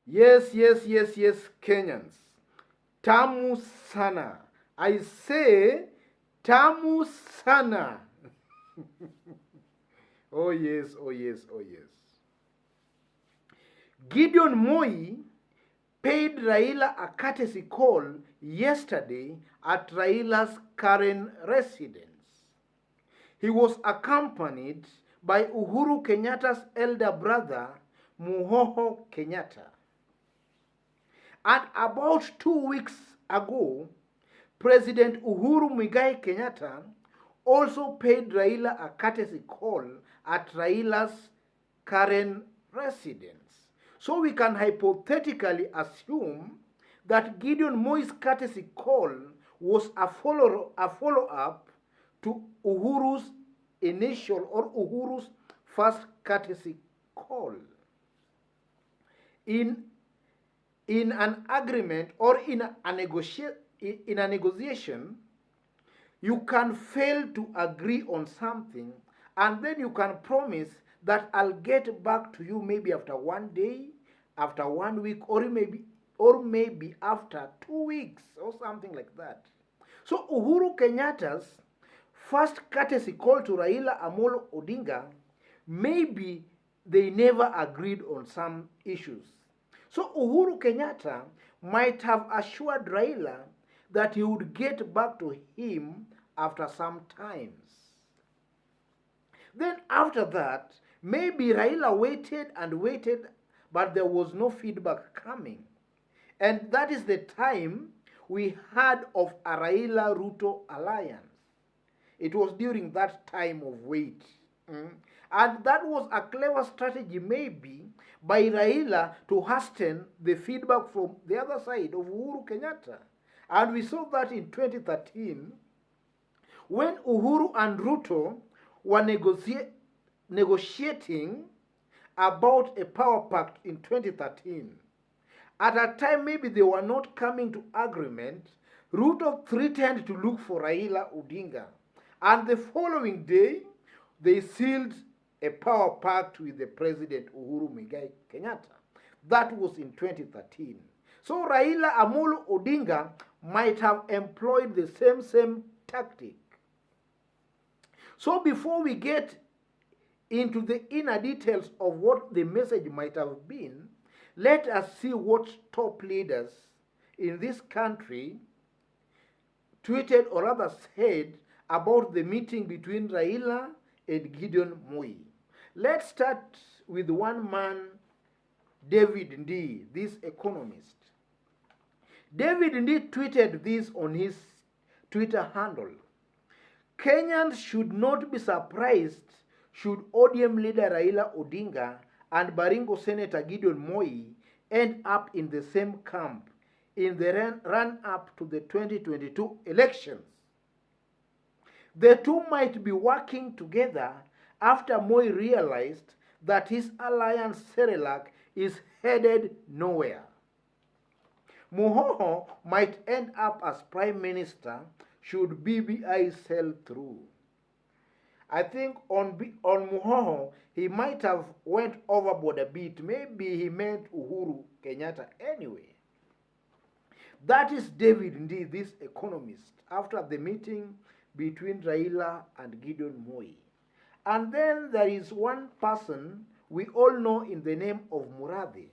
Yes, yes, yes, yes, Kenyans. Tamu sana. I say tamu sana. Oh yes, oh yes, oh yes. Gideon Moi paid Raila a courtesy call yesterday at Raila's current residence. He was accompanied by Uhuru Kenyatta's elder brother, Muhoho Kenyatta. And about 2 weeks ago, President Uhuru Muigai Kenyatta also paid Raila a courtesy call at Raila's current residence. So we can hypothetically assume that Gideon Moi's courtesy call was a follow-up to Uhuru's initial or Uhuru's first courtesy call. In an agreement or in a negotiation, you can fail to agree on something and then you can promise that I'll get back to you maybe after 1 day, after 1 week, or maybe after 2 weeks or something like that. So Uhuru Kenyatta's first courtesy call to Raila Amolo Odinga, maybe they never agreed on some issues. So Uhuru Kenyatta might have assured Raila that he would get back to him after some times. Then after that, maybe Raila waited and waited, but there was no feedback coming. And that is the time we heard of a Raila-Ruto alliance. It was during that time of wait. And that was a clever strategy maybe by Raila to hasten the feedback from the other side of Uhuru Kenyatta. And we saw that in 2013 when Uhuru and Ruto were negotiating about a power pact in 2013. At a time maybe they were not coming to agreement, Ruto threatened to look for Raila Odinga. And the following day, they sealed a power pact with the President Uhuru Muigai Kenyatta. That was in 2013. So Raila Amolo Odinga might have employed the same tactic. So before we get into the inner details of what the message might have been, let us see what top leaders in this country tweeted or rather said about the meeting between Raila and Gideon Moi. Let's start with one man, David Ndii, this economist. David Ndii tweeted this on his Twitter handle. Kenyans should not be surprised should ODM leader Raila Odinga and Baringo Senator Gideon Moi end up in the same camp in the run-up to the 2022 elections. The two might be working together after Moi realized that his alliance Serelak is headed nowhere. Muhoho might end up as Prime Minister should BBI sell through. I think on Muhoho, he might have went overboard a bit. Maybe he meant Uhuru Kenyatta anyway. That is David Ndii, this economist, after the meeting between Raila and Gideon Moi. And then there is one person we all know in the name of Murathe.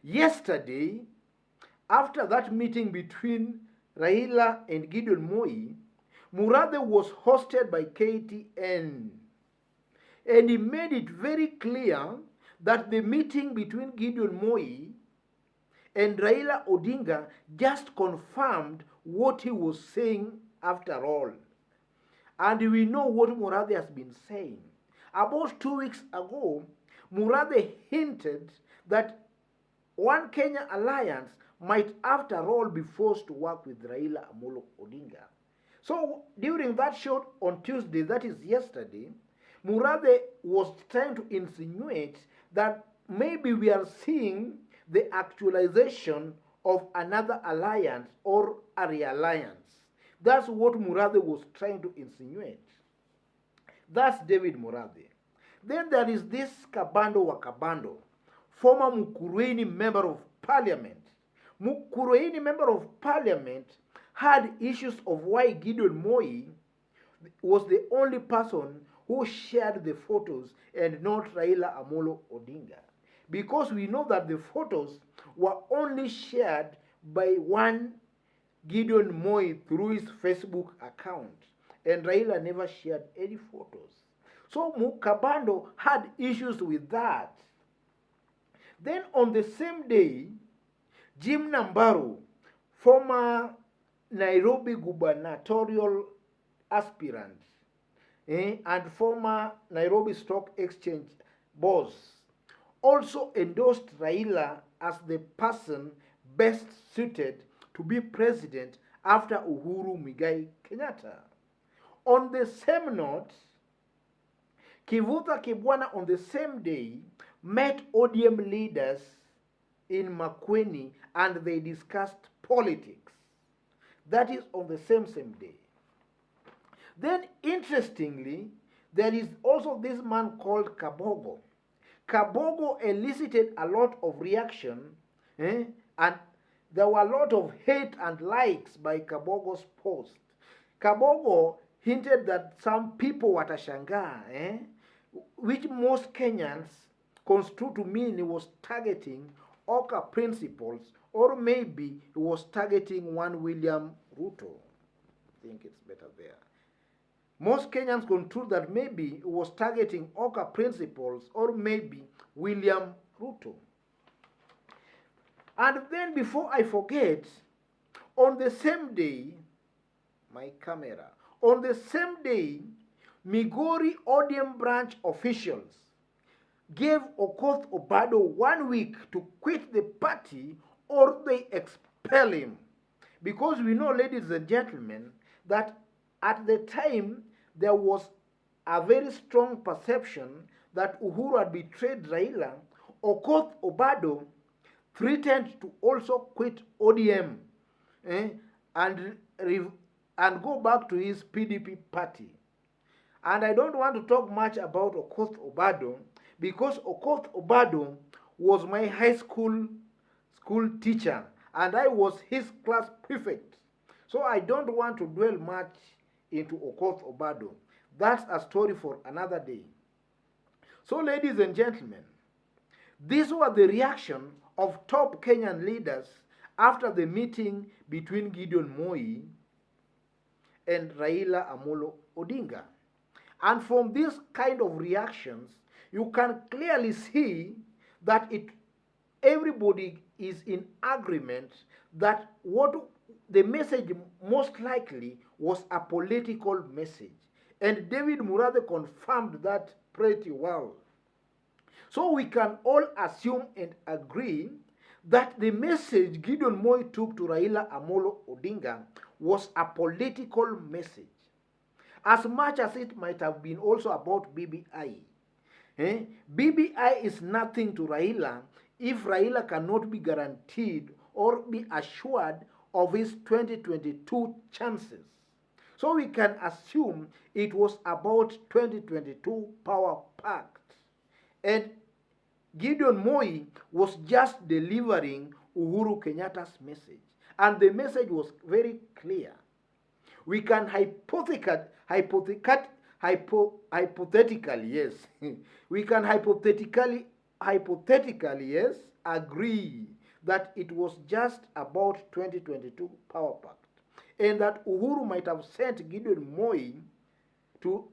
Yesterday, after that meeting between Raila and Gideon Moi, Murathe was hosted by KTN. And he made it very clear that the meeting between Gideon Moi and Raila Odinga just confirmed what he was saying after all. And we know what Murathe has been saying. About 2 weeks ago, Murathe hinted that One Kenya Alliance might after all be forced to work with Raila Amolo Odinga. So during that show on Tuesday, that is yesterday, Murathe was trying to insinuate that maybe we are seeing the actualization of another alliance or a realliance. That's what Murathe was trying to insinuate. That's David Murathe. Then there is this Kabando Wakabando former Mukurweini member of parliament. Mukurweini member of parliament had issues of why Gideon Moi was the only person who shared the photos and not Raila Amolo Odinga. Because we know that the photos were only shared by one Gideon Moi through his Facebook account, and Raila never shared any photos. So Mukabando had issues with that. Then on the same day, Jim Nambaru, former Nairobi gubernatorial aspirant and former Nairobi Stock Exchange boss, also endorsed Raila as the person best suited to be president after Uhuru Muigai Kenyatta. On the same note, Kivuta Kibwana on the same day met ODM leaders in Makueni and they discussed politics. That is on the same day. Then interestingly, there is also this man called Kabogo. Kabogo elicited a lot of reaction and there were a lot of hate and likes by Kabogo's post. Kabogo hinted that some people watashangaa, which most Kenyans construed to mean he was targeting OKA principles, or maybe he was targeting one William Ruto. I think it's better there. Most Kenyans conclude that maybe he was targeting OKA principles or maybe William Ruto. And then before I forget, on the same day, on the same day, Migori ODM branch officials gave Okoth Obado 1 week to quit the party or they expel him. Because we know, ladies and gentlemen, that at the time there was a very strong perception that Uhuru had betrayed Raila. Okoth Obado threatened to also quit ODM and go back to his PDP party. And I don't want to talk much about Okoth Obado because Okoth Obado was my high school teacher and I was his class prefect. So I don't want to dwell much into Okoth Obado. That's a story for another day. So ladies and gentlemen, these were the reaction of top Kenyan leaders after the meeting between Gideon Moi and Raila Amolo Odinga. And from these kind of reactions, you can clearly see that everybody is in agreement that what the message most likely was a political message. And David Murathe confirmed that pretty well. So we can all assume and agree that the message Gideon Moi took to Raila Amolo Odinga was a political message. As much as it might have been also about BBI. BBI is nothing to Raila if Raila cannot be guaranteed or be assured of his 2022 chances. So we can assume it was about 2022 power pact. And Gideon Moi was just delivering Uhuru Kenyatta's message. And the message was very clear. We can hypothetically, yes, we can hypothetically, yes, agree that it was just about 2022 power pact. And that Uhuru might have sent Gideon Moi to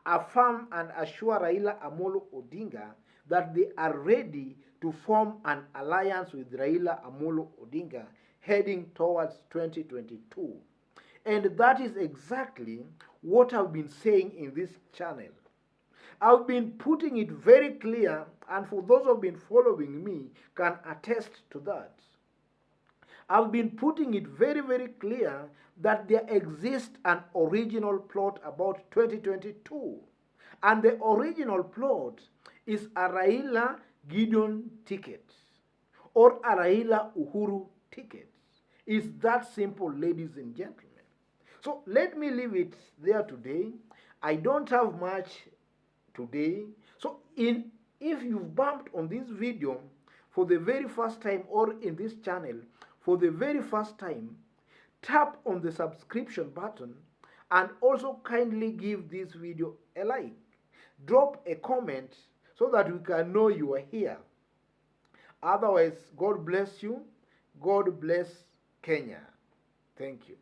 affirm and assure Raila Amolo Odinga that they are ready to form an alliance with Raila Amolo Odinga heading towards 2022. And that is exactly what I've been saying in this channel. I've been putting it very clear, and for those who have been following me can attest to that. I've been putting it very, very clear that there exists an original plot about 2022. And the original plot is a Raila Gideon ticket or a Raila Uhuru ticket. It's that simple, ladies and gentlemen. So let me leave it there today. I don't have much today. So if you've bumped on this video, for the very first time or in this channel for the very first time, tap on the subscription button and also kindly give this video a like. Drop a comment so that we can know you are here. Otherwise, God bless you. God bless Kenya. Thank you.